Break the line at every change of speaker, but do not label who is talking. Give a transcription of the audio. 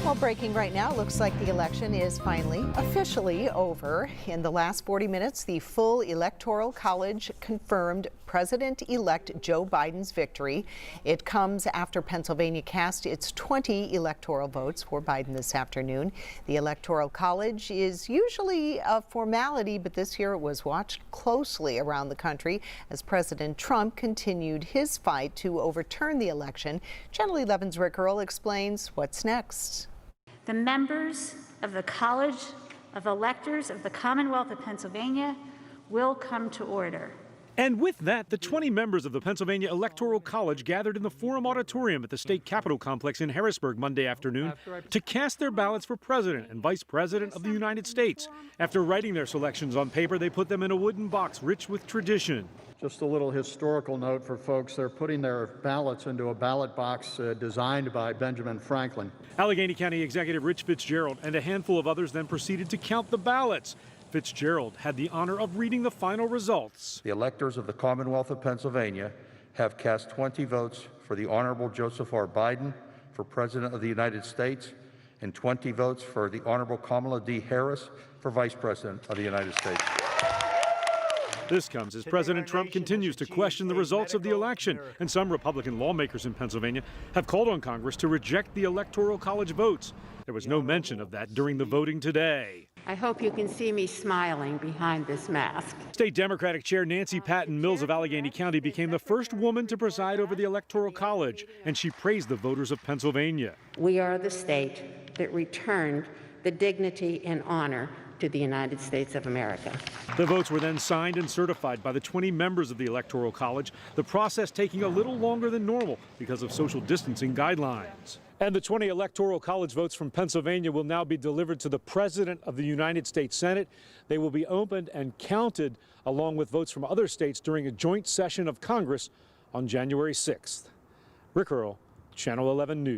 Well, breaking right now, looks like the election is finally officially over. In the last 40 minutes, the full Electoral College confirmed President-elect Joe Biden's victory. It comes after Pennsylvania cast its 20 electoral votes for Biden this afternoon. The Electoral College is usually a formality, but this year it was watched closely around the country as President Trump continued his fight to overturn the election. Channel 11's Rick Earl explains what's next.
The members of the College of Electors of the Commonwealth of Pennsylvania will come to order.
And with that, the 20 members of the Pennsylvania Electoral College gathered in the Forum Auditorium at the State Capitol Complex in Harrisburg Monday afternoon to cast their ballots for President and Vice President of the United States. After writing their selections on paper, they put them in a wooden box rich with tradition.
Just a little historical note for folks. They're putting their ballots into a ballot box designed by Benjamin Franklin.
Allegheny County Executive Rich Fitzgerald and a handful of others then proceeded to count the ballots. Fitzgerald had the honor of reading the final results.
The electors of the Commonwealth of Pennsylvania have cast 20 votes for the Honorable Joseph R. Biden for President of the United States and 20 votes for the Honorable Kamala D. Harris for Vice President of the United States.
This comes as President Trump continues to question the results of the election, and some Republican lawmakers in Pennsylvania have called on Congress to reject the Electoral College votes. There was no mention of that during the voting today.
I hope you can see me smiling behind this mask.
State Democratic Chair Nancy Patton Mills of Allegheny County became the first woman to preside over the Electoral College, and she praised the voters of Pennsylvania.
We are the state that returned the dignity and honor to the United States of America.
The votes were then signed and certified by the 20 members of the Electoral College, the process taking a little longer than normal because of social distancing guidelines. And the 20 Electoral College votes from Pennsylvania will now be delivered to the President of the United States Senate. They will be opened and counted along with votes from other states during a joint session of Congress on January 6th. Rick Earl, Channel 11 News.